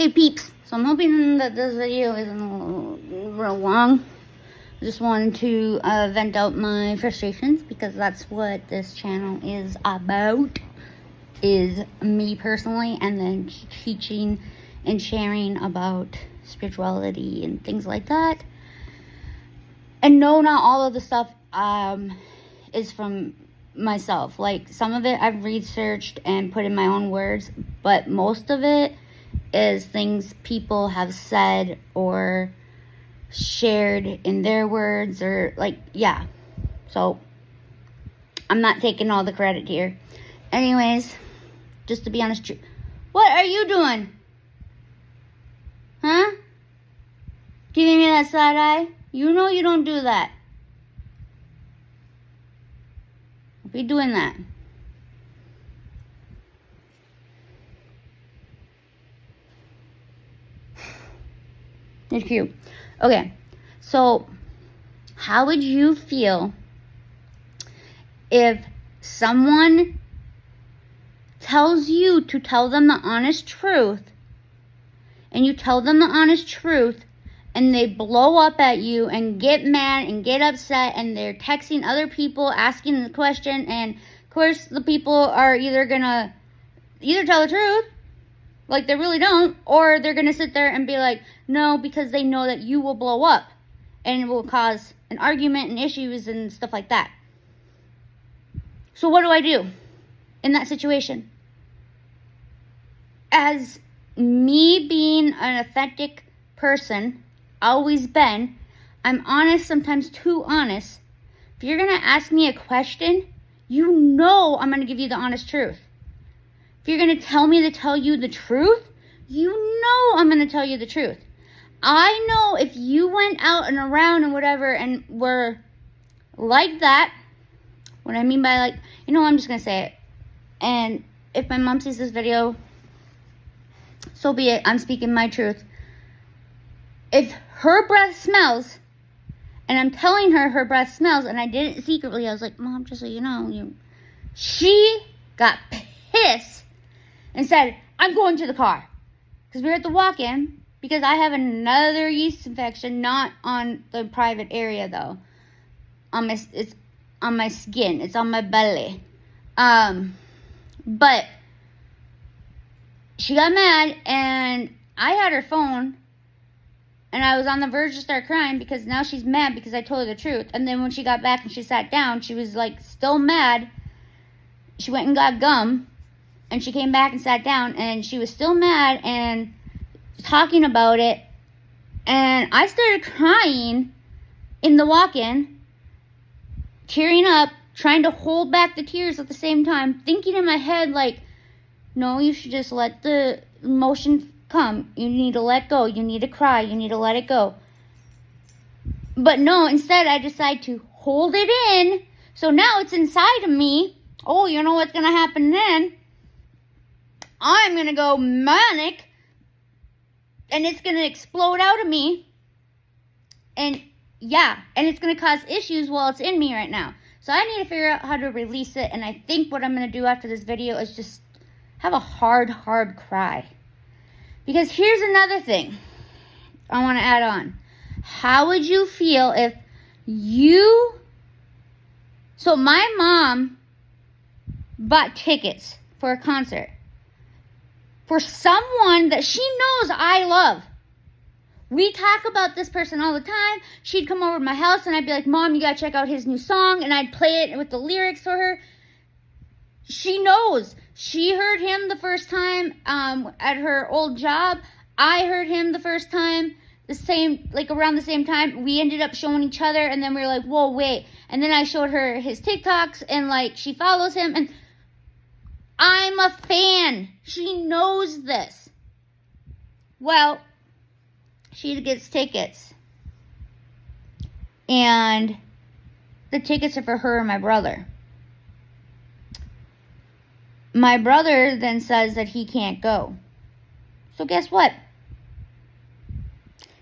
Hey peeps, so I'm hoping that this video isn't real long. I just wanted to vent out my frustrations because that's what this channel is about, is me personally, and then teaching and sharing about spirituality and things like that. And no, not all of the stuff is from myself. Like, some of it I've researched and put in my own words, but most of it is things people have said or shared in their words, or yeah. So I'm not taking all the credit here. Anyways, just to be honest, what are you doing? Huh? Giving me that side eye? You know you don't do that. Don't be doing that. It's cute. Okay, so how would you feel if someone tells you to tell them the honest truth, and you tell them the honest truth, and they blow up at you and get mad and get upset, and they're texting other people asking the question, and of course the people are either gonna tell the truth, like they really don't, or they're gonna sit there and be like, no, because they know that you will blow up and it will cause an argument and issues and stuff like that. So what do I do in that situation? As me being an authentic person, always been, I'm honest, sometimes too honest. If you're gonna ask me a question, you know I'm gonna give you the honest truth. If you're going to tell me to tell you the truth, you know I'm going to tell you the truth. I know if you went out and around and whatever and were like that, what I mean by I'm just going to say it. And if my mom sees this video, so be it. I'm speaking my truth. If her breath smells, and I'm telling her breath smells, and I did it secretly, I was like, Mom, just so you know, she got pissed and said, I'm going to the car. Because we were at the walk-in, because I have another yeast infection, not on the private area though. It's on my skin. It's on my belly. But she got mad, and I had her phone, and I was on the verge to start crying because now she's mad because I told her the truth. And then when she got back and she sat down, she was still mad. She went and got gum. And she came back and sat down, and she was still mad and talking about it. And I started crying in the walk-in, tearing up, trying to hold back the tears at the same time, thinking in my head, no, you should just let the emotion come. You need to let go. You need to cry. You need to let it go. But no, instead I decide to hold it in. So now it's inside of me. Oh, you know what's going to happen then? I'm going to go manic, and it's going to explode out of me, and yeah, and it's going to cause issues while it's in me right now. So I need to figure out how to release it, and I think what I'm going to do after this video is just have a hard cry. Because here's another thing I want to add on. How would you feel if so my mom bought tickets for a concert for someone that she knows I love. We talk about this person all the time. She'd come over to my house, and I'd be like, Mom, you gotta check out his new song, and I'd play it with the lyrics for her. She knows. She heard him the first time at her old job. I heard him the first time, around the same time. We ended up showing each other, and then we were like, whoa, wait. And then I showed her his TikToks, and she follows him, and I'm a fan. She knows this. Well, she gets tickets. And the tickets are for her and my brother. My brother then says that he can't go. So guess what?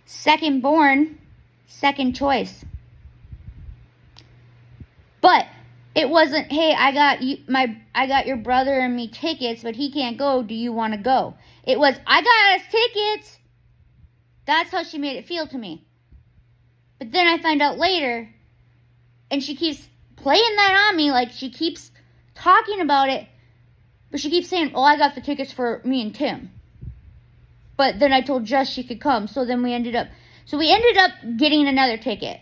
Second born, second choice. But It wasn't, hey, I got your brother and me tickets, but he can't go. Do you want to go? It was, I got us tickets. That's how she made it feel to me. But then I find out later, and she keeps playing that on me, like she keeps talking about it, but she keeps saying, oh, I got the tickets for me and Tim. But then I told Jess she could come, so then we ended up getting another ticket.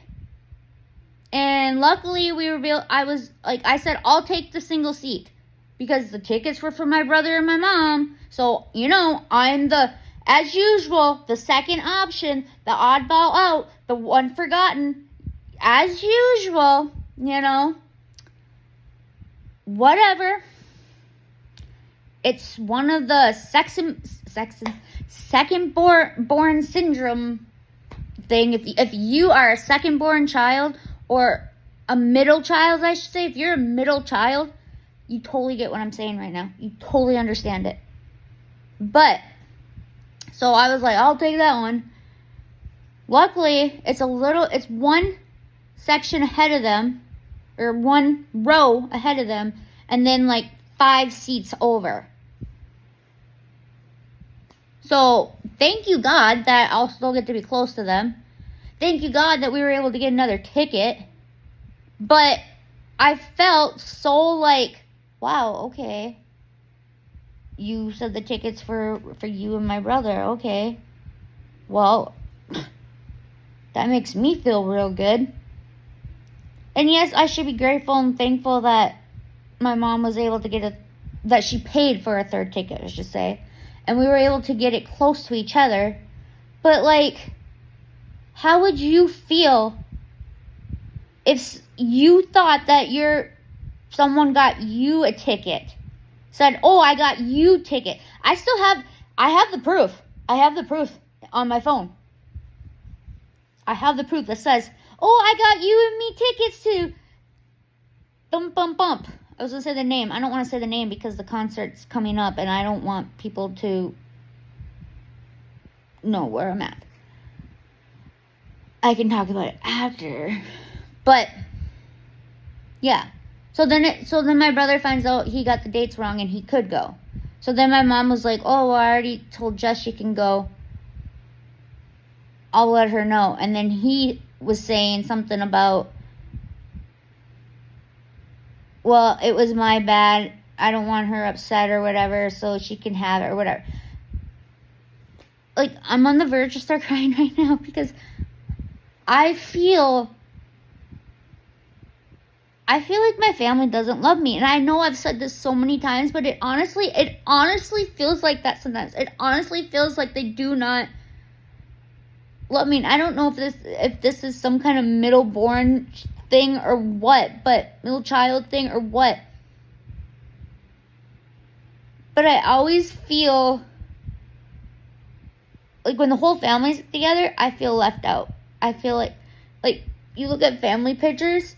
And luckily I said, I'll take the single seat, because the tickets were for my brother and my mom. So, I'm as usual, the second option, the oddball out, the one forgotten, as usual, whatever. It's one of the second born syndrome thing. If you are a second born child, or a middle child, I should say, if you're a middle child, you totally get what I'm saying right now. You totally understand it. But, so I was like, I'll take that one. Luckily, it's one section ahead of them, or one row ahead of them, and then like 5 seats over. So, thank you God that I'll still get to be close to them. Thank you God that we were able to get another ticket. But I felt so like, wow, okay. You said the tickets for you and my brother, okay. Well, that makes me feel real good. And yes, I should be grateful and thankful that my mom was able to that she paid for a third ticket, I should say. And we were able to get it close to each other. But like, how would you feel if you thought that someone got you a ticket? Said, oh, I got you ticket. I have the proof. I have the proof on my phone. I have the proof that says, oh, I got you and me tickets to bump. I was going to say the name. I don't want to say the name because the concert's coming up and I don't want people to know where I'm at. I can talk about it after. But, yeah. So then my brother finds out he got the dates wrong and he could go. So then my mom was like, oh, well, I already told Jess she can go. I'll let her know. And then he was saying something about, well, it was my bad. I don't want her upset or whatever, so she can have it or whatever. Like, I'm on the verge of start crying right now because I feel like my family doesn't love me. And I know I've said this so many times, but it honestly feels like that sometimes. It honestly feels like they do not love me. And I don't know if this is some kind of middle-born thing or what, but middle child thing or what. But I always feel like when the whole family's together, I feel left out. I feel like you look at family pictures,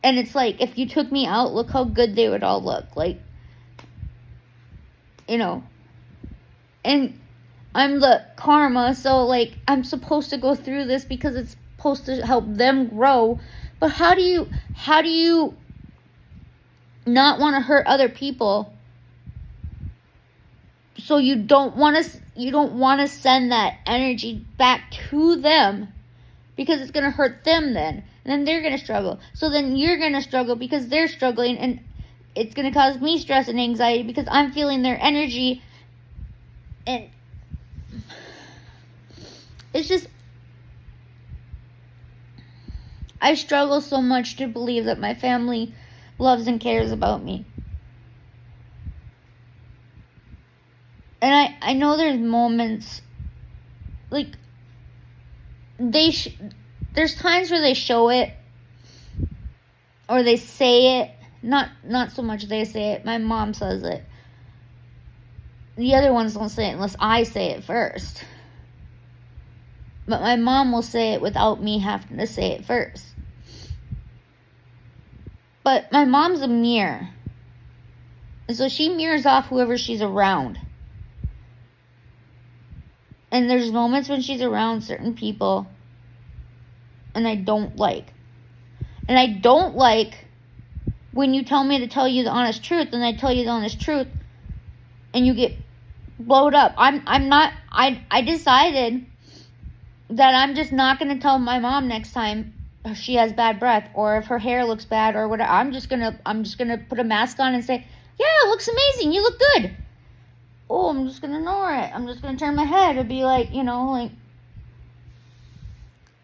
and it's like, if you took me out, look how good they would all look. Like, and I'm the karma, so, like, I'm supposed to go through this because it's supposed to help them grow. But how do you not want to hurt other people? So you don't want to send that energy back to them, because it's going to hurt them then. And then they're going to struggle. So then you're going to struggle because they're struggling. And it's going to cause me stress and anxiety because I'm feeling their energy. And it's just, I struggle so much to believe that my family loves and cares about me. And I know there's moments, like, there's times where they show it, or they say it, not so much they say it, my mom says it. The other ones don't say it unless I say it first. But my mom will say it without me having to say it first. But my mom's a mirror. And so she mirrors off whoever she's around. And there's moments when she's around certain people and I don't like. And I don't like when you tell me to tell you the honest truth, and I tell you the honest truth, and you get blowed up. I decided that I'm just not going to tell my mom next time she has bad breath, or if her hair looks bad or whatever. I'm just going to put a mask on and say, yeah, it looks amazing. You look good. Oh, I'm just going to ignore it. I'm just going to turn my head and be like, like,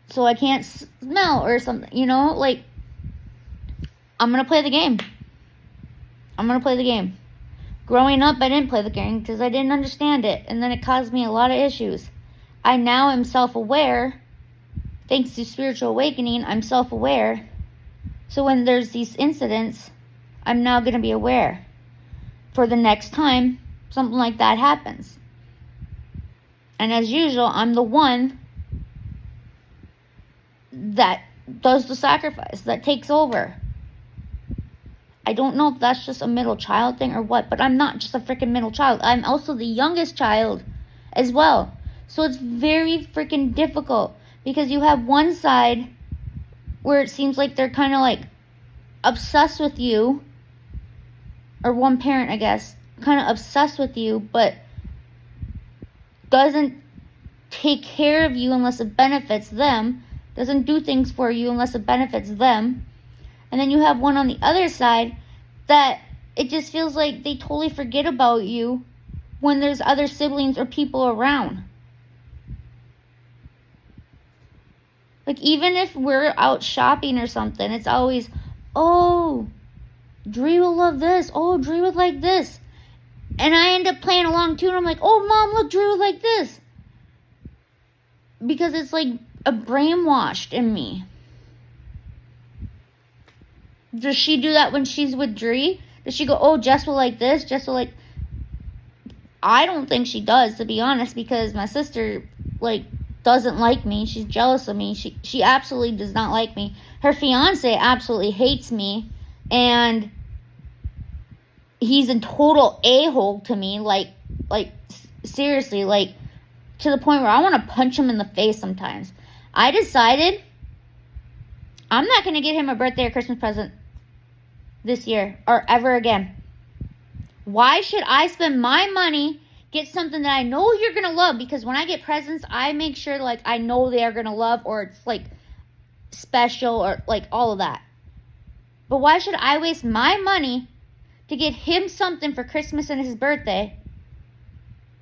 so I can't smell or something, like, I'm going to play the game. I'm going to play the game. Growing up, I didn't play the game because I didn't understand it, and then it caused me a lot of issues. I now am self-aware. Thanks to spiritual awakening, I'm self-aware. So when there's these incidents, I'm now going to be aware for the next time something like that happens. And as usual, I'm the one that does the sacrifice, that takes over. I don't know if that's just a middle child thing or what, but I'm not just a freaking middle child. I'm also the youngest child as well. So it's very freaking difficult because you have one side where it seems like they're kind of like obsessed with you, or one parent, I guess, kind of obsessed with you, but doesn't take care of you unless it benefits them, doesn't do things for you unless it benefits them. And then you have one on the other side that it just feels like they totally forget about you when there's other siblings or people around. Like, even if we're out shopping or something, it's always, oh, Dree will love this. Oh, Dree would like this. And I end up playing along too, and I'm like, oh, Mom, look, Dree would like this. Because it's like a brainwashed in me. Does she do that when she's with Dree? Does she go, oh, Jess will like this? Jess will like... I don't think she does, to be honest, because my sister, like, doesn't like me. She's jealous of me. She absolutely does not like me. Her fiance absolutely hates me, and he's a total a-hole to me, like seriously, like, to the point where I want to punch him in the face sometimes. I decided I'm not going to get him a birthday or Christmas present this year or ever again. Why should I spend my money, get something that I know you're going to love? Because when I get presents, I make sure, like, I know they are going to love, or it's, like, special, or, like, all of that. But why should I waste my money to get him something for Christmas and his birthday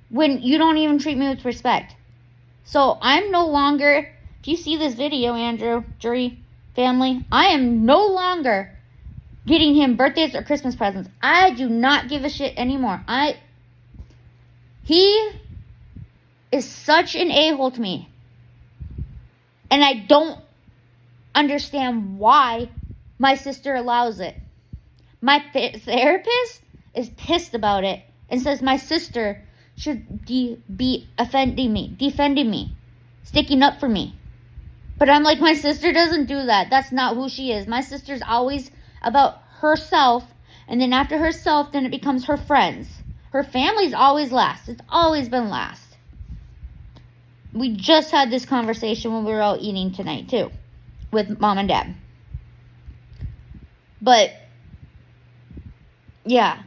when you don't even treat me with respect? So I'm no longer, if you see this video, Andrew, Dree, family, I am no longer getting him birthdays or Christmas presents. I do not give a shit anymore. He is such an a-hole to me. And I don't understand why my sister allows it. My therapist is pissed about it and says my sister should be defending me, sticking up for me. But I'm like, my sister doesn't do that. That's not who she is. My sister's always about herself, and then after herself, then it becomes her friends. Her family's always last. It's always been last. We just had this conversation when we were out eating tonight, too, with Mom and Dad. But, yeah,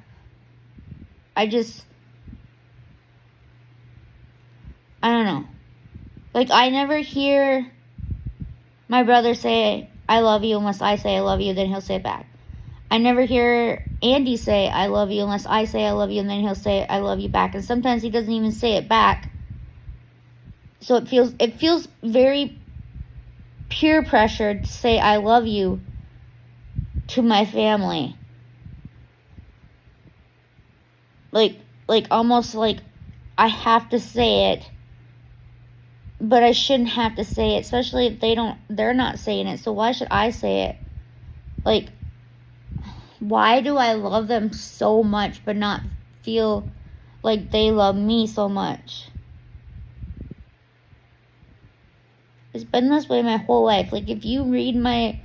I don't know. Like, I never hear my brother say, I love you, unless I say I love you, then he'll say it back. I never hear Andy say, I love you, unless I say I love you, and then he'll say, I love you back. And sometimes he doesn't even say it back. So it feels very peer pressured to say I love you to my family. Like almost like I have to say it. But I shouldn't have to say it, especially if they're not saying it. So why should I say it? Like, why do I love them so much but not feel like they love me so much? It's been this way my whole life. Like, if you read my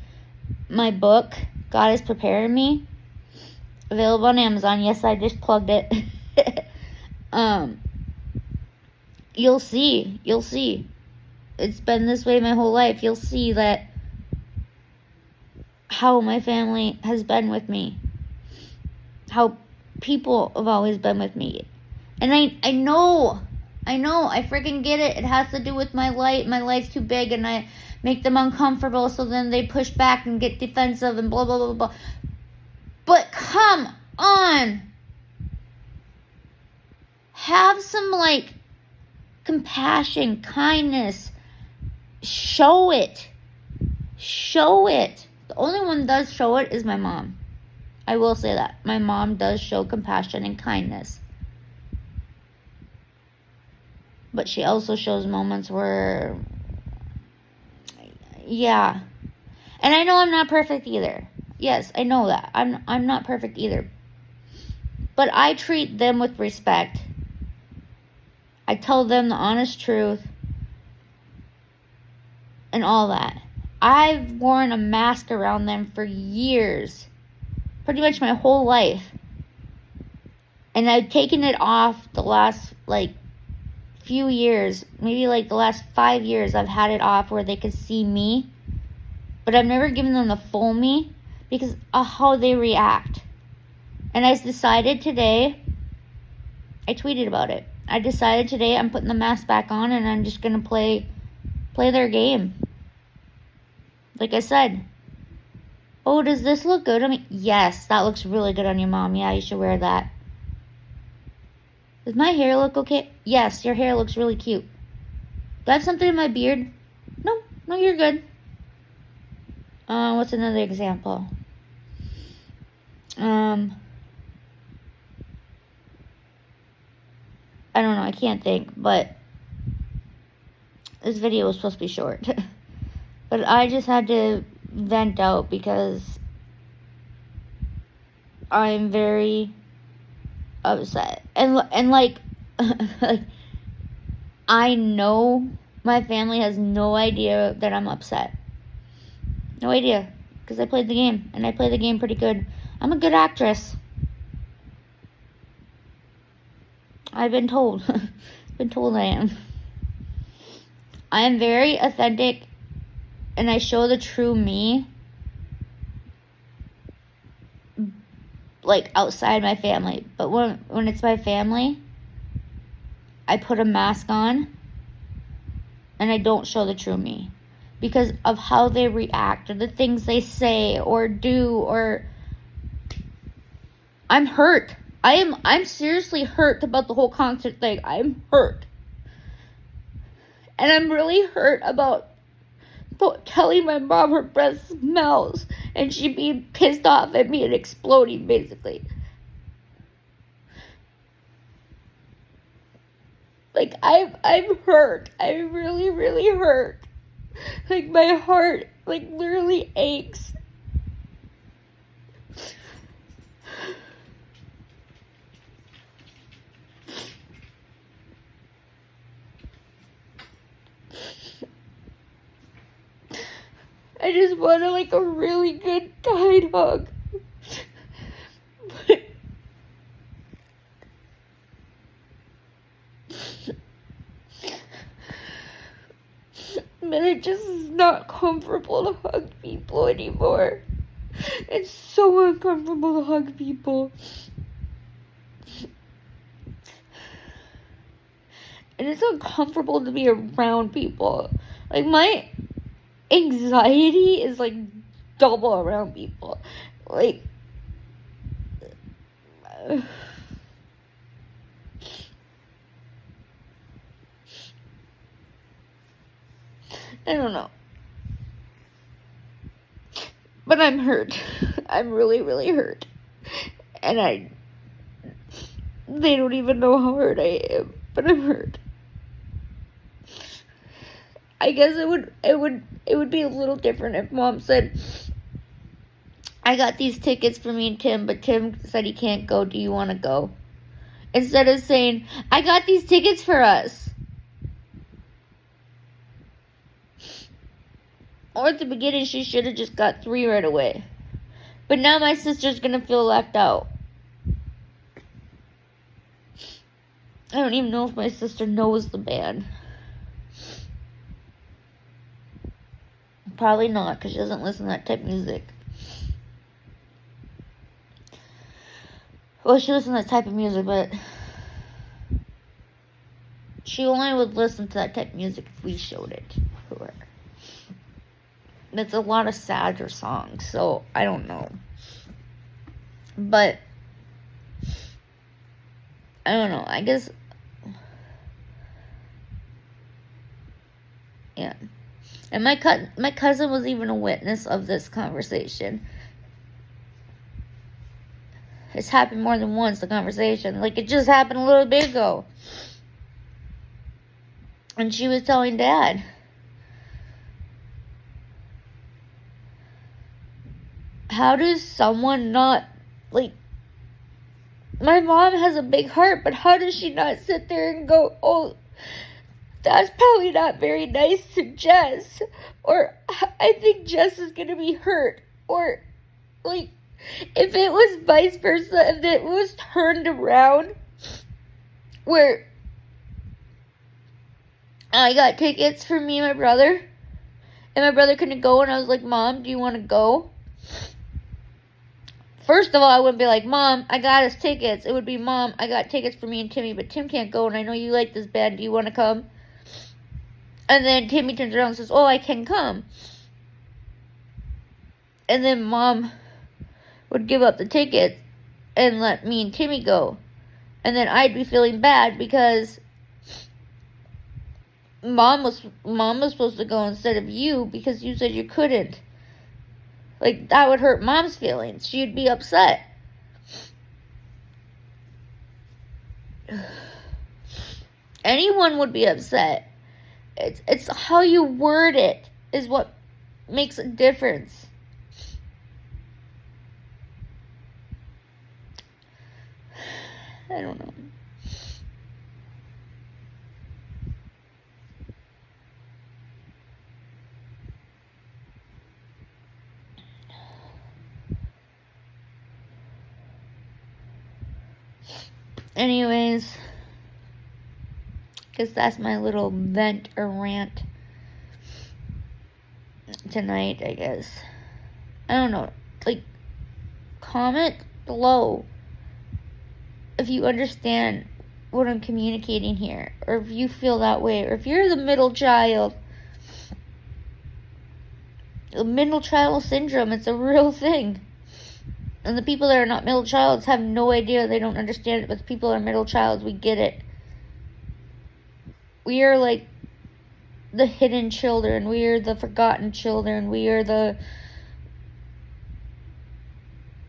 book, God is Preparing Me, available on Amazon. Yes, I just plugged it. You'll see. It's been this way my whole life. You'll see that how my family has been with me, how people have always been with me. And I know, I freaking get it. It has to do with my light. My light's too big and I make them uncomfortable, so then they push back and get defensive and blah, blah, blah, blah. But come on. Have some, like, compassion, kindness. Show it. Show it. The only one that does show it is my mom. I will say that. My mom does show compassion and kindness. But she also shows moments where, yeah. And I know I'm not perfect either. Yes, I know that. I'm not perfect either. But I treat them with respect. I tell them the honest truth. And all that. I've worn a mask around them for years. Pretty much my whole life. And I've taken it off the last, like, few years. Maybe, like, the last 5 years I've had it off where they could see me. But I've never given them the full me because of how they react. And I decided today, I tweeted about it. I decided today I'm putting the mask back on and I'm just going to play their game. Like I said. Oh, does this look good on me? Yes, that looks really good on your mom. Yeah, you should wear that. Does my hair look okay? Yes, your hair looks really cute. Do I have something in my beard? No, you're good. What's another example? I don't know, I can't think, but this video was supposed to be short. But I just had to vent out because I'm very upset. And like, like, I know my family has no idea that I'm upset. No idea. Because I played the game. And I play the game pretty good. I'm a good actress. I've been told. Been told I am. I am very authentic. And I show the true me. Like, outside my family. But when it's my family, I put a mask on. And I don't show the true me. Because of how they react. Or the things they say or do. Or I'm hurt. I'm seriously hurt about the whole concert thing. I'm hurt. And I'm really hurt about telling my mom her breath smells and she being pissed off at me and exploding, basically. Like, I'm hurt. I'm really, really hurt. Like, my heart, like, literally aches. I just wanted, like, a really good tight hug. But it just is not comfortable to hug people anymore. It's so uncomfortable to hug people. And it's uncomfortable to be around people. Like, my anxiety is, like, double around people. Like, I don't know. But I'm hurt. I'm really, really hurt. And they don't even know how hurt I am. But I'm hurt. I guess it would be a little different if Mom said, I got these tickets for me and Tim, but Tim said he can't go. Do you want to go? Instead of saying, I got these tickets for us. Or at the beginning, she should have just got 3 right away. But now my sister's going to feel left out. I don't even know if my sister knows the band. Probably not, because she doesn't listen to that type of music. Well, she listened to that type of music, but she only would listen to that type of music if we showed it to her. That's a lot of sadder songs, so I don't know. But I don't know. I guess, yeah. And my cousin was even a witness of this conversation. It's happened more than once, the conversation. Like, it just happened a little bit ago. And she was telling Dad. How does someone not, like, my mom has a big heart, but how does she not sit there and go, oh, that's probably not very nice to Jess, or I think Jess is going to be hurt, or, like, if it was vice versa, if it was turned around, where I got tickets for me and my brother, and my brother couldn't go, and I was like, Mom, do you want to go? First of all, I wouldn't be like, Mom, I got us tickets. It would be, Mom, I got tickets for me and Timmy, but Tim can't go, and I know you like this band. Do you want to come? And then Timmy turns around and says, oh, I can come. And then Mom would give up the tickets and let me and Timmy go. And then I'd be feeling bad because Mom was supposed to go instead of you because you said you couldn't. Like, that would hurt Mom's feelings. She'd be upset. Anyone would be upset. It's how you word it is what makes a difference. I don't know. Anyways, guess that's my little vent or rant tonight, I guess. I don't know. Like, comment below if you understand what I'm communicating here, or if you feel that way, or if you're the middle child. The middle child syndrome, it's a real thing. And the people that are not middle childs have no idea, they don't understand it, but the people that are middle childs, we get it. We are like the hidden children, we are the forgotten children, we are the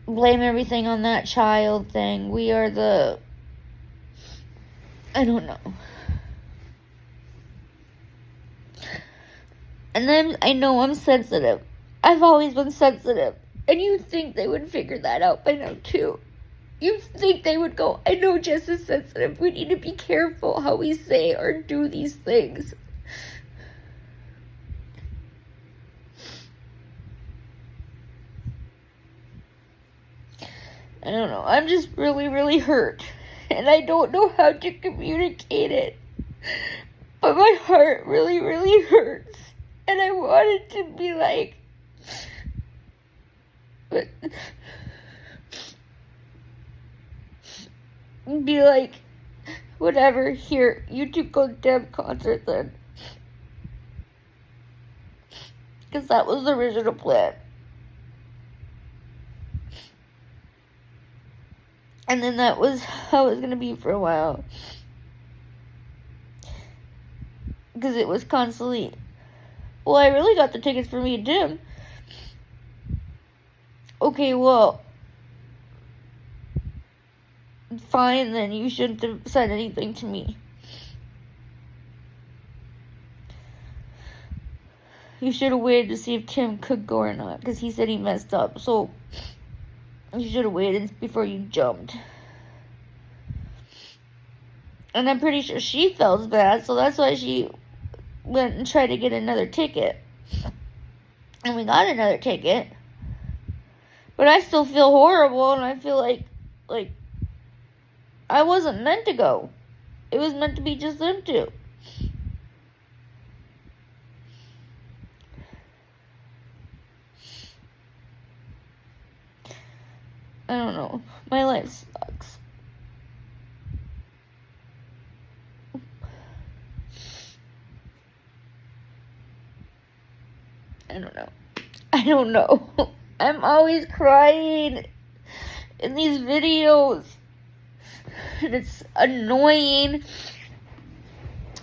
blame everything on that child thing, we are the, I don't know. And then I know I'm sensitive. I've always been sensitive. And you think they would figure that out by now, too. You think they would go, I know Jess is sensitive. We need to be careful how we say or do these things. I don't know. I'm just really, really hurt. And I don't know how to communicate it. But my heart really, really hurts. And I wanted to be like, but be like, whatever, here, you two go to damn concert then. Because that was the original plan. And then that was how it was going to be for a while. Because it was constantly, well, I really got the tickets for me and Tim. Okay, well, fine then, you shouldn't have said anything to me. You should have waited to see if Tim could go or not, because he said he messed up, so you should have waited before you jumped. And I'm pretty sure she felt bad, so that's why she went and tried to get another ticket. And we got another ticket. But I still feel horrible, and I feel like I wasn't meant to go. It was meant to be just them two. I don't know. My life sucks. I don't know. I don't know. I'm always crying in these videos. And it's annoying.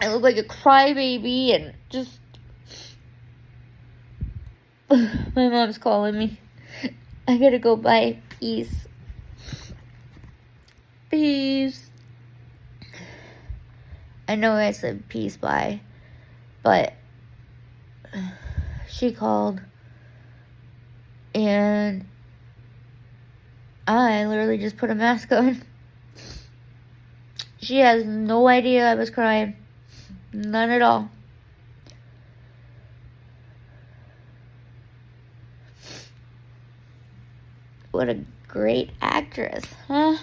I look like a crybaby and just... My mom's calling me. I gotta go. Bye. Peace. Peace. I know I said peace, bye. But she called. And I literally just put a mask on. She has no idea I was crying. None at all. What a great actress, huh?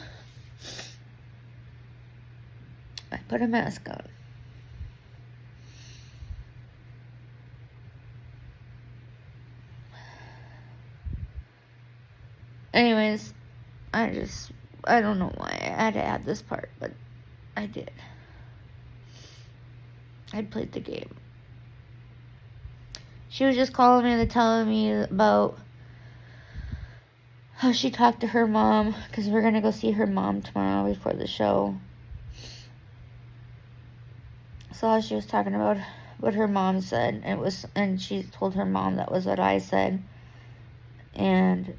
I put a mask on. Anyways, I don't know why I had to add this part, but I did. I played the game. She was just calling me and telling me about how she talked to her mom, because we're going to go see her mom tomorrow before the show. So she was talking about what her mom said, and she told her mom that was what I said. And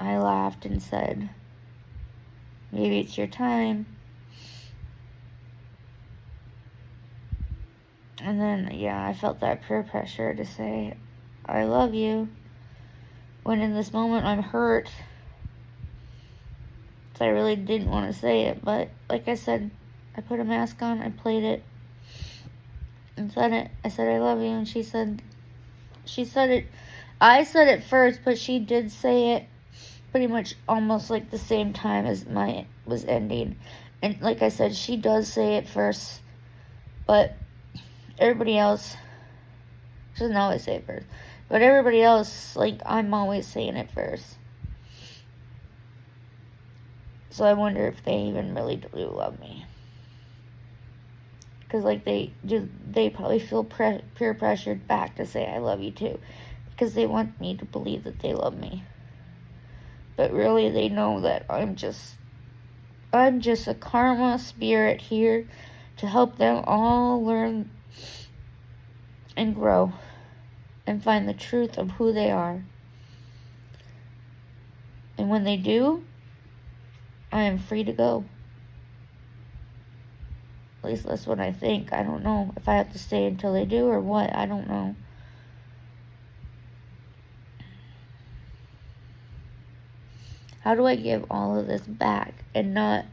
I laughed and said, maybe it's your time. And then, yeah, I felt that peer pressure to say, I love you. When in this moment I'm hurt. So I really didn't want to say it. But like I said, I put a mask on, I played it, and said it. I said, I love you. And she said it. I said it first, but she did say it pretty much almost like the same time as mine was ending. And like I said, she does say it first. But everybody else, she doesn't always say it first. But everybody else, like, I'm always saying it first. So I wonder if they even really do love me. Because, like, they probably feel peer pressured back to say I love you too. Because they want me to believe that they love me. But really, they know that I'm just a karma spirit here to help them all learn and grow and find the truth of who they are. And when they do, I am free to go. At least that's what I think. I don't know if I have to stay until they do or what. I don't know. How do I give all of this back and not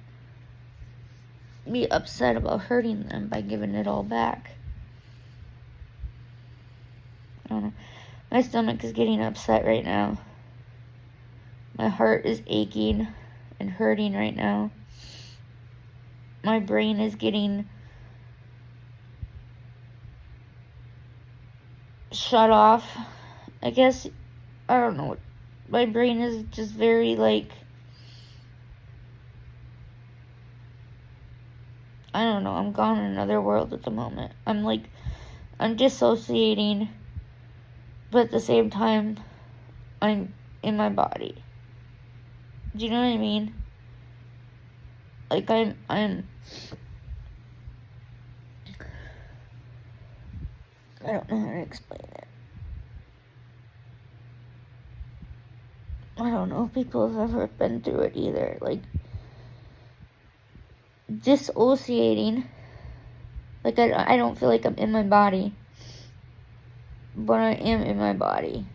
be upset about hurting them by giving it all back? I don't know. My stomach is getting upset right now. My heart is aching and hurting right now. My brain is getting shut off. I guess, I don't know. My brain is just very, like, I don't know. I'm gone in another world at the moment. I'm dissociating. But at the same time, I'm in my body. Do you know what I mean? Like, I don't know how to explain it. I don't know if people have ever been through it either. Like, dissociating. Like, I don't feel like I'm in my body. But I am in my body.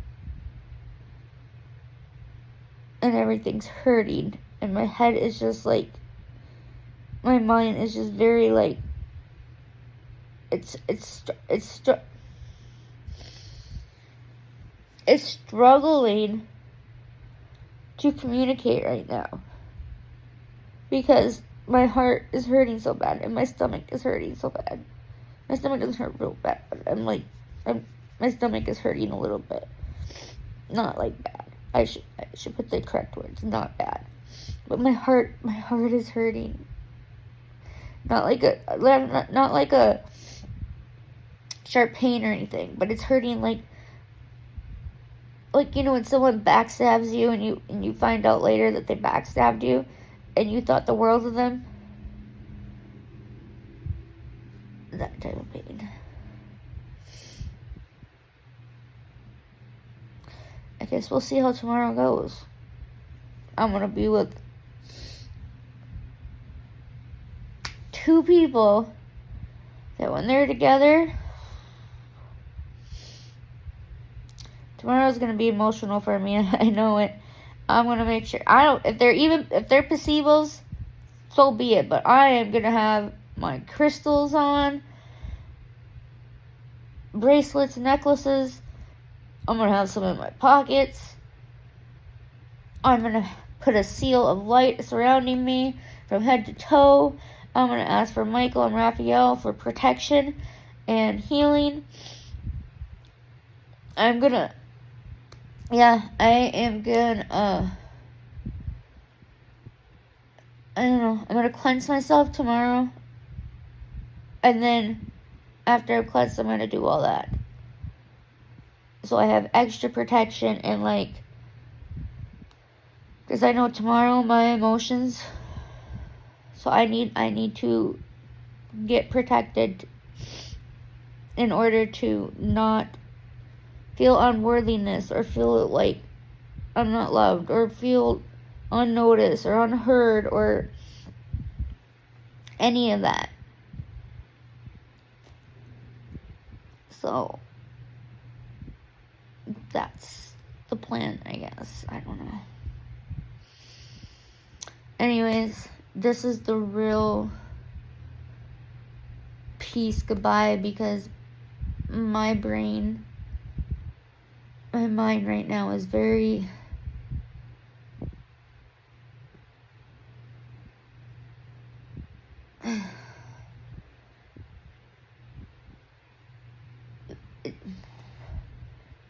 And everything's hurting. And my head is just like, my mind is just very like, it's struggling to communicate right now. Because my heart is hurting so bad and my stomach is hurting so bad. My stomach doesn't hurt real bad, but my stomach is hurting a little bit. Not like bad. I should put the correct words. Not bad. But my heart is hurting. Not like a sharp pain or anything, but it's hurting like when someone backstabs you and you find out later that they backstabbed you and you thought the world of them. That type of pain. I guess we'll see how tomorrow goes. I'm gonna be with 2 people that when they're together, tomorrow's gonna be emotional for me. I know it. I'm gonna make sure if they're placebos, so be it. But I am gonna have my crystals on, bracelets, necklaces. I'm gonna have some in my pockets. I'm gonna put a seal of light surrounding me from head to toe. I'm gonna ask for Michael and Raphael for protection and healing. I am gonna I don't know, I'm gonna cleanse myself tomorrow. And then after I'm cleansed, I'm gonna do all that. So I have extra protection and because I know tomorrow my emotions, so I need to get protected in order to not feel unworthiness or feel like I'm not loved or feel unnoticed or unheard or any of that. So that's the plan, I guess. I don't know. Anyways, this is the real peace goodbye because my mind right now is very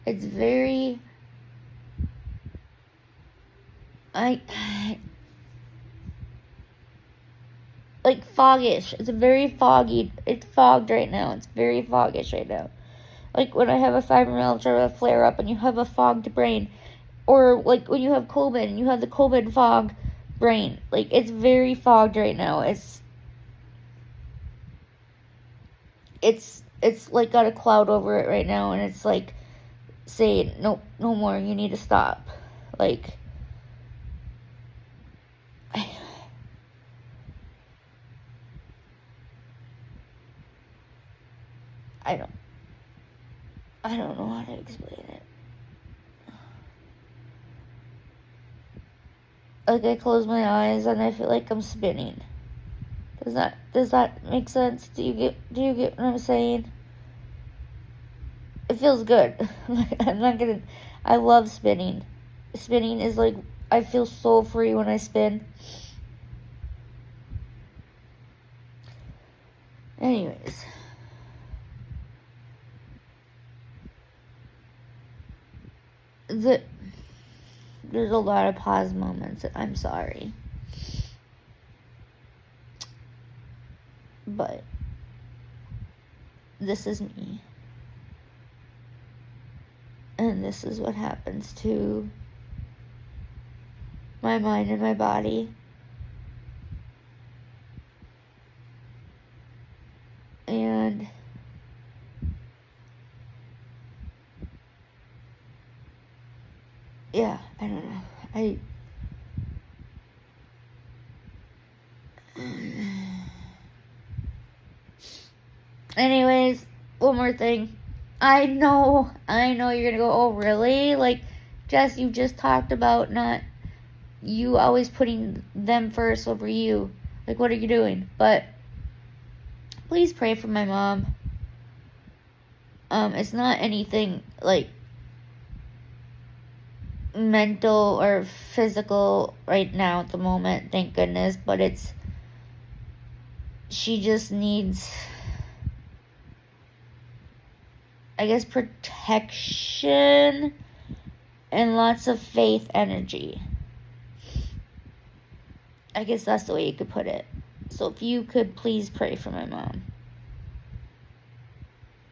it's very like foggish. It's very foggy. It's fogged right now. It's very foggish right now. Like when I have a fibromyalgia flare up and you have a fogged brain, or like when you have COVID and you have the COVID fog brain. Like it's very fogged right now. It's like got a cloud over it right now, and it's like saying no more. You need to stop. Like I don't know how to explain it. Like I close my eyes and I feel like I'm spinning. Does that make sense? Do you get what I'm saying? It feels good. I love spinning. Spinning is like, I feel so free when I spin. Anyways. There's a lot of pause moments. I'm sorry. But this is me. And this is what happens to my mind and my body. And yeah, I don't know. Anyways, one more thing. I know you're gonna go, oh really? Like, Jess, you just talked about not you always putting them first over you. Like, what are you doing? But please pray for my mom. It's not anything like mental or physical right now at the moment, thank goodness, but she just needs, I guess, protection and lots of faith energy. I guess that's the way you could put it. So if you could please pray for my mom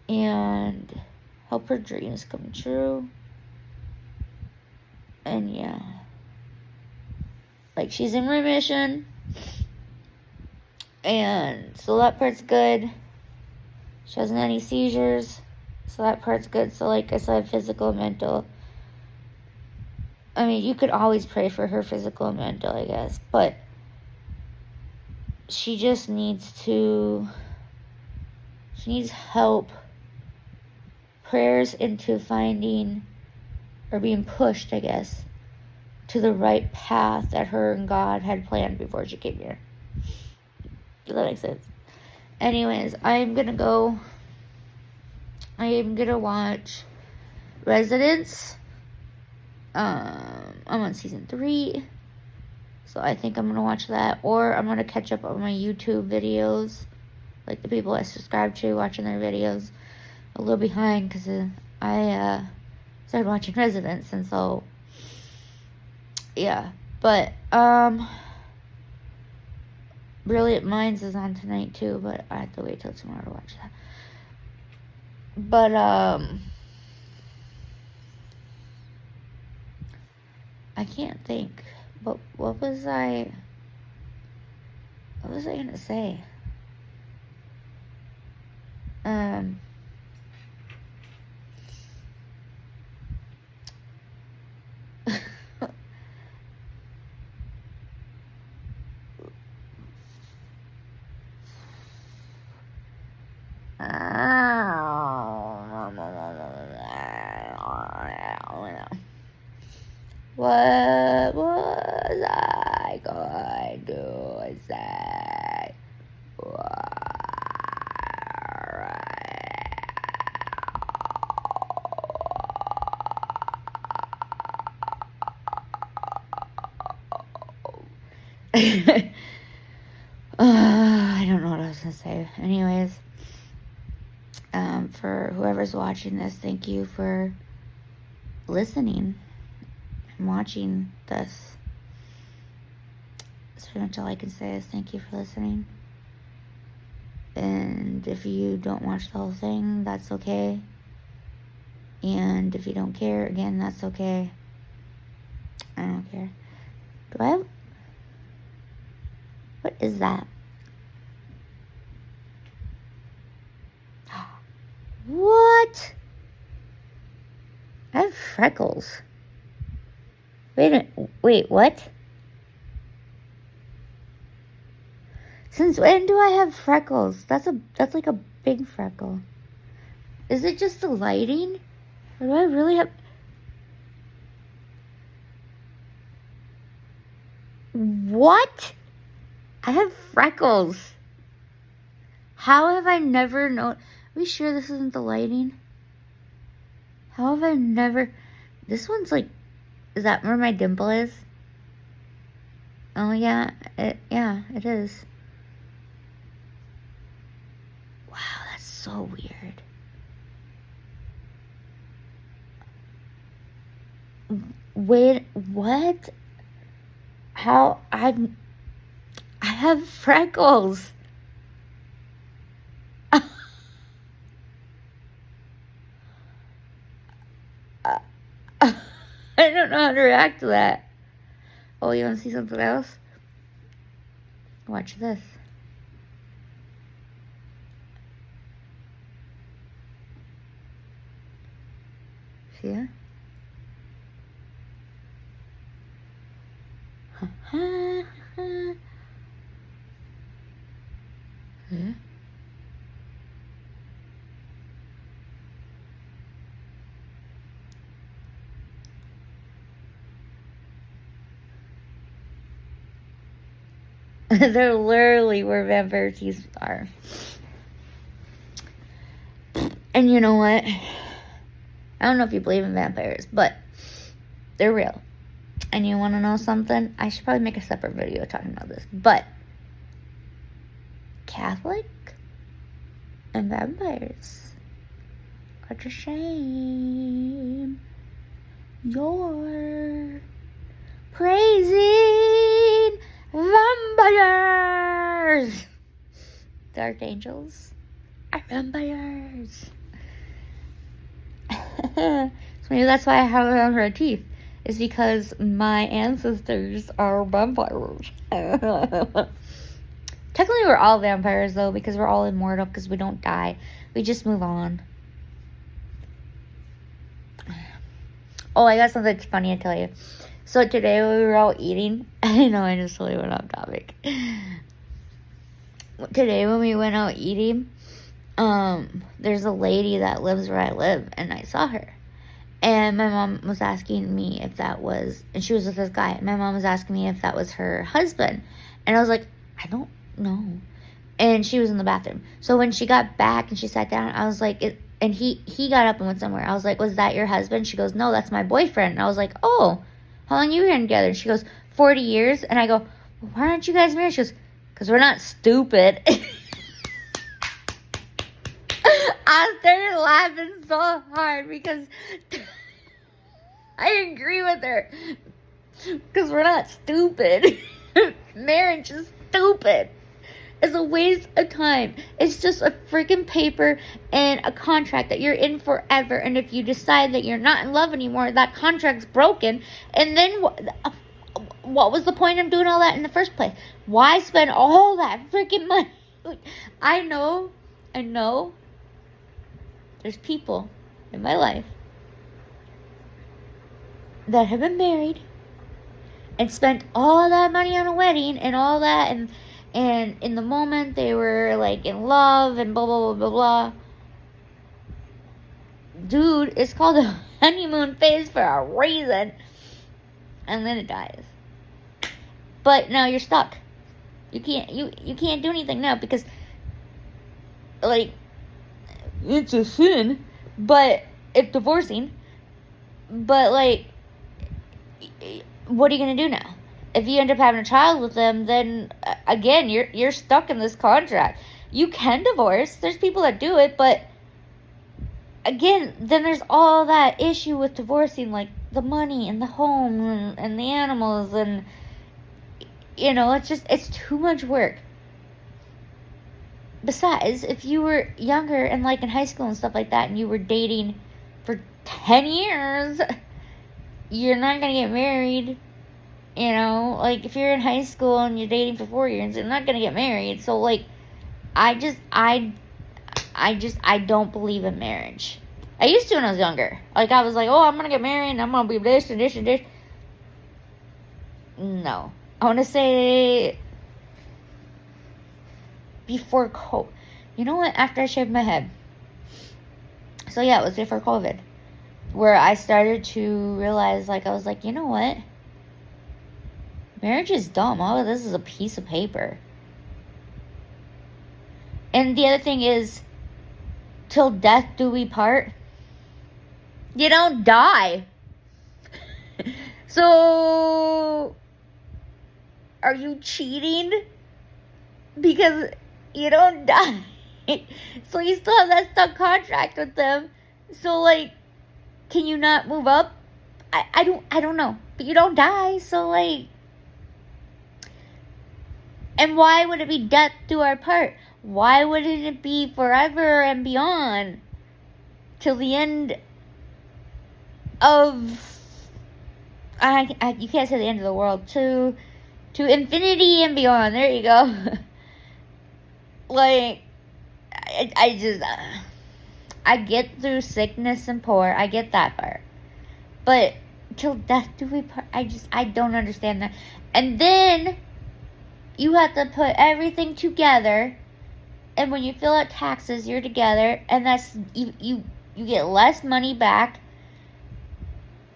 and help her dreams come true. And yeah, like, she's in remission, and so that part's good. She hasn't had any seizures, so that part's good. So like I said, physical and mental. I mean, you could always pray for her physical and mental, I guess, but she just needs help, prayers into finding, or being pushed, I guess, to the right path that her and God had planned before she came here. Does that make sense? Anyways, I am gonna watch Residence. I'm on season 3, so I think I'm gonna watch that, or I'm gonna catch up on my YouTube videos, like the people I subscribe to, watching their videos. A little behind because I started watching Residence, and so yeah. But Brilliant Minds is on tonight too, but I have to wait till tomorrow to watch that. But I can't think. But what was I gonna say? What was I going to say? I don't know what I was going to say. Anyways, for whoever's watching this, thank you for listening and watching this. That's pretty much all I can say is thank you for listening. And if you don't watch the whole thing, that's okay. And if you don't care, again, that's okay. I don't care. Do I have... What is that? What? I have freckles. Wait, what? Since when do I have freckles? That's like a big freckle. Is it just the lighting? Or do I really have... What? I have freckles. How have I never known... Are we sure this isn't the lighting? How have I never... This one's like... Is that where my dimple is? Oh, yeah. It is. Wow, that's so weird. Wait, what? How? I have freckles. I don't know how to react to that. Oh, you want to see something else? Watch this. See that? Yeah. They're literally where vampire teeth are. And you know what? I don't know if you believe in vampires, but they're real. And you want to know something? I should probably make a separate video talking about this. But Catholic and vampires. What a shame. You're praising vampires. Dark angels are vampires. So maybe that's why I have it on her teeth. Is because my ancestors are vampires. Technically, we're all vampires, though, because we're all immortal, because we don't die. We just move on. Oh, I got something funny to tell you. So today when we were all eating, I know I just totally went off topic. Today when we went out eating, there's a lady that lives where I live, and I saw her. And my mom was asking me if that was, and she was with this guy. My mom was asking me if that was her husband. And I was like, I don't know. And she was in the bathroom. So when she got back and she sat down, I was like, and he got up and went somewhere. I was like, was that your husband? She goes, no, that's my boyfriend. And I was like, oh, how long you been together? She goes, 40 years. And I go, well, why aren't you guys married? She goes, because we're not stupid. I started laughing so hard because I agree with her. Because we're not stupid. Marriage is stupid. It's a waste of time. It's just a freaking paper and a contract that you're in forever. And if you decide that you're not in love anymore, that contract's broken. And then what was the point of doing all that in the first place? Why spend all that freaking money? I know. There's people in my life that have been married and spent all that money on a wedding and all that, and in the moment they were like in love and blah blah blah blah blah. Dude, it's called a honeymoon phase for a reason, and then it dies. But now you're stuck. You can't do anything now because, like, it's a sin. But if divorcing, but like, what are you gonna do now? If you end up having a child with them, then again you're stuck in this contract. You can divorce. There's people that do it, but again, then there's all that issue with divorcing, like the money and the home and the animals, and it's too much work. Besides, if you were younger and like in high school and stuff like that, and you were dating for 10 years, you're not gonna get married. Like if you're in high school and you're dating for 4 years, you're not gonna get married. So like, I don't believe in marriage. I used to when I was younger. Like I was like, oh, I'm gonna get married and I'm gonna be this and this and this. No, I want to say before COVID. You know what? After I shaved my head. So yeah, it was before COVID, where I started to realize, like, I was like, you know what? Marriage is dumb. All of this is a piece of paper. And the other thing is, till death do we part. You don't die. So, are you cheating? Because you don't die. So you still have that stuck contract with them. So like, can you not move up? I don't know. But you don't die, so like, and why would it be death do our part? Why wouldn't it be forever and beyond? Till the end of, you can't say the end of the world, to infinity and beyond. There you go. Like, I get through sickness and poor. I get that part. But till death do we part, I don't understand that. And then you have to put everything together, and when you fill out taxes, you're together, and that's you get less money back,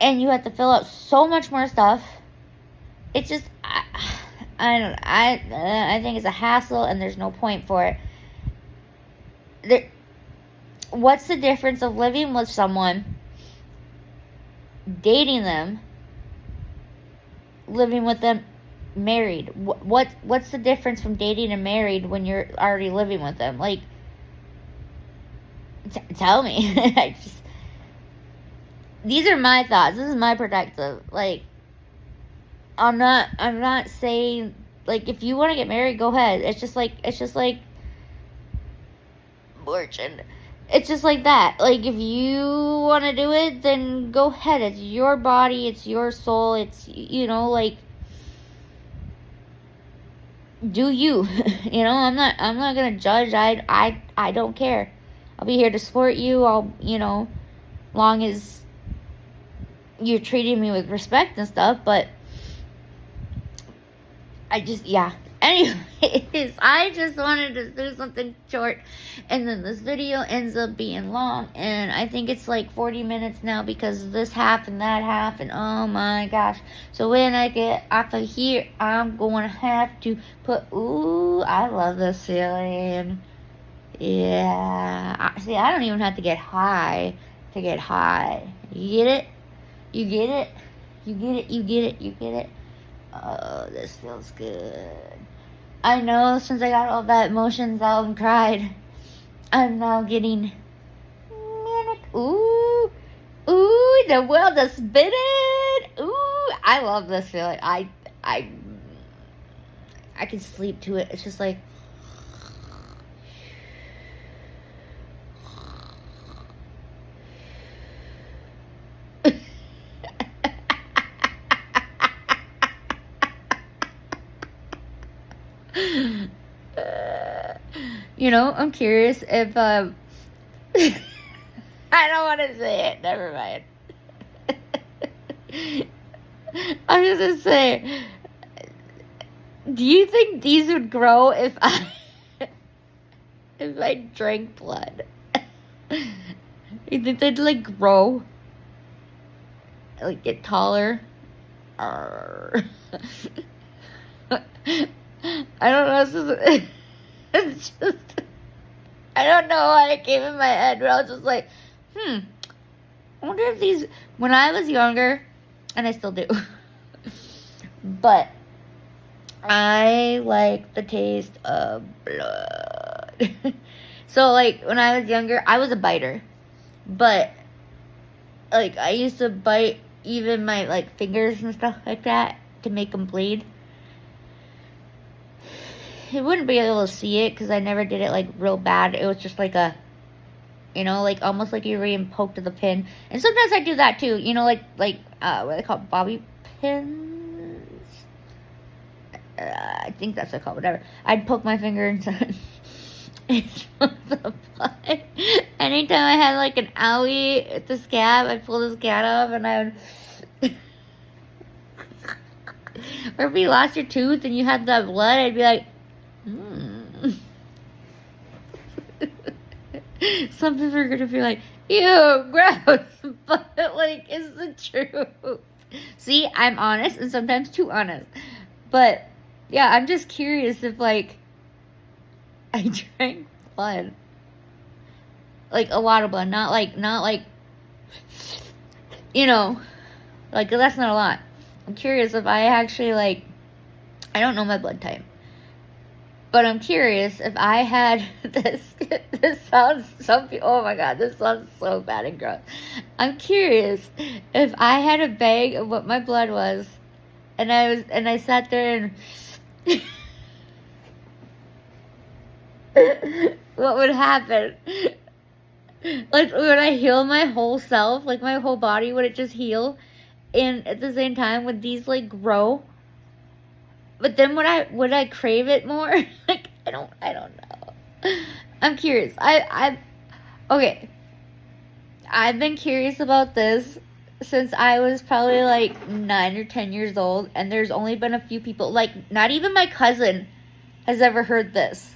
and you have to fill out so much more stuff. It's just I think it's a hassle, and there's no point for it. What's the difference of living with someone, dating them, living with them, married? What's the difference from dating and married when you're already living with them? Like, tell me. these are my thoughts. This is my protective. Like, I'm not saying, like, if you want to get married, go ahead. It's just like abortion. It's just like that. Like, if you want to do it, then go ahead. It's your body. It's your soul. It's, like, do you. I'm not going to judge. I don't care. I'll be here to support you. Long as you're treating me with respect and stuff, but anyways, I just wanted to do something short, and then this video ends up being long, and I think it's like 40 minutes now because this half and that half, and oh my gosh. So when I get off of here, I'm going to have to put, I love this feeling. Yeah, see, I don't even have to get high to get high. You get it? You get it? You get it? You get it? You get it? Oh, this feels good. I know, since I got all that emotions out and cried, I'm now getting manic. Ooh, the world is spinning. Ooh, I love this feeling. I can sleep to it. It's just like, I'm curious if, I don't want to say it, never mind. I'm just going to say, do you think these would grow if I drank blood? You think they'd, like, grow? Like, get taller? I don't know, it's just, I don't know why it came in my head, but I was just like, I wonder if these, when I was younger, and I still do, but I like the taste of blood. So, like, when I was younger, I was a biter, but, like, I used to bite even my, like, fingers and stuff like that to make them bleed. You wouldn't be able to see it because I never did it, like, real bad. It was just like a, like, almost like you're being poked with a pin. And sometimes I do that too, like what are they called, bobby pins? I think that's what they're called, whatever. I'd poke my finger inside the blood. Anytime I had, like, an owie at the scab, I'd pull the scab off and I would... Or if you lost your tooth and you had that blood, I'd be like, Some people are gonna be like, ew, gross, but, like, it's the truth. See, I'm honest, and sometimes too honest. But, yeah, I'm just curious if, like, I drank blood. Like, a lot of blood, not like, like, that's not a lot. I'm curious if I actually, like, I don't know my blood type. But I'm curious if I had this sounds, some people, oh my god, this sounds so bad and gross. I'm curious if I had a bag of what my blood was, and I sat there and what would happen? Like, would I heal my whole self? Like, my whole body, would it just heal? And at the same time, would these, like, grow? But then would I crave it more? Like, I don't know. I'm curious. Okay. I've been curious about this since I was probably like 9 or 10 years old, and there's only been a few people, like, not even my cousin has ever heard this.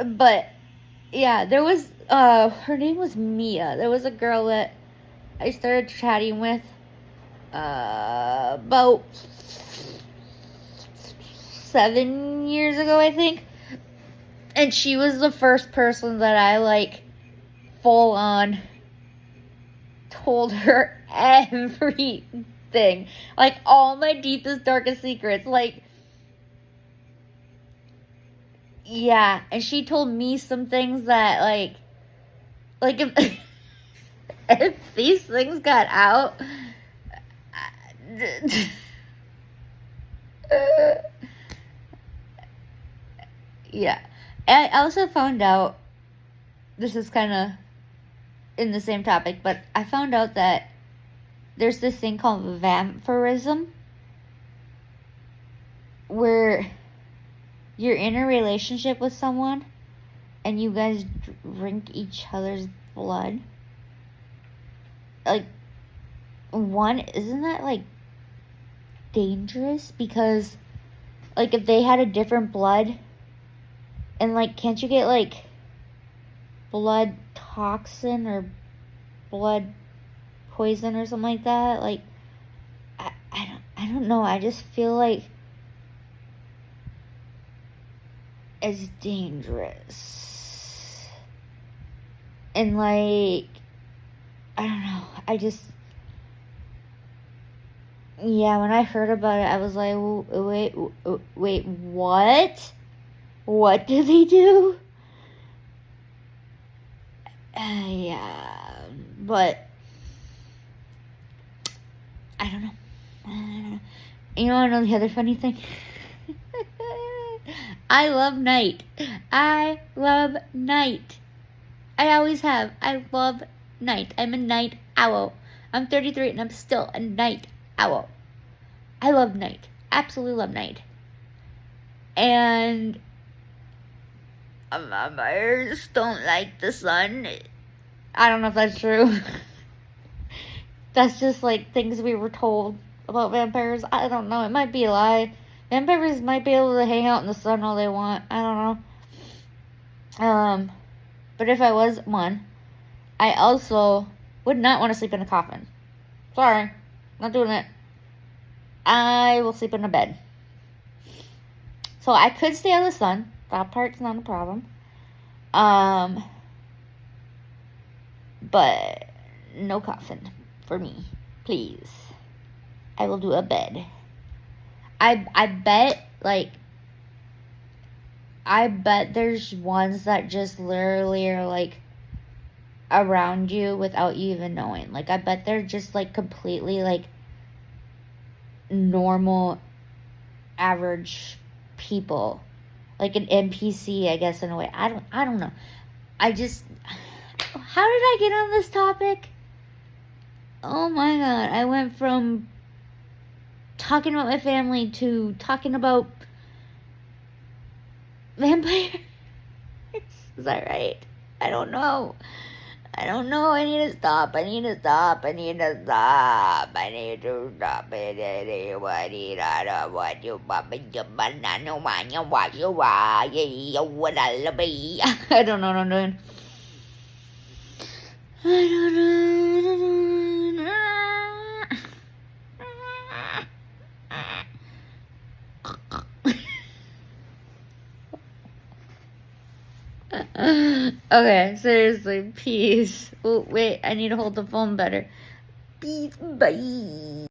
But yeah, there was her name was Mia. There was a girl that I started chatting with about 7 years ago, I think. And she was the first person that I, like, full on told her everything. Like, all my deepest, darkest secrets. Like, yeah. And she told me some things that, like if if these things got out, yeah. I also found out, this is kind of in the same topic, but I found out that there's this thing called vampirism, where you're in a relationship with someone and you guys drink each other's blood. Like, one, isn't that like dangerous? Because like if they had a different blood, and like can't you get like blood toxin or blood poison or something like that? Like I don't know. I just feel like it's dangerous. And like, I don't know. Yeah, when I heard about it, I was like, wait, what? What do they do? Yeah, but I don't know. You want to know the other funny thing? I love night. I love night. I always have. I love night. I'm a night owl. I'm 33 and I'm still a night owl. I love night. Absolutely love night. And vampires don't like the sun. I don't know if that's true. That's just like things we were told about vampires. I don't know. It might be a lie. Vampires might be able to hang out in the sun all they want. I don't know. But if I was one, I also would not want to sleep in a coffin. Sorry. Not doing it. I will sleep in a bed. So I could stay out of the sun. That part's not a problem. But no coffin for me. Please. I will do a bed. I bet there's ones that just literally are like around you without you even knowing. Like I bet they're just like completely like normal average people. Like an NPC, I guess, in a way. I don't know. How did I get on this topic? Oh my god. I went from talking about my family to talking about vampires. Is that right? I don't know. I need to stop. I need to stop it. I don't know what I'm doing. I don't know. Okay, seriously, peace. Oh, wait, I need to hold the phone better. Peace, bye.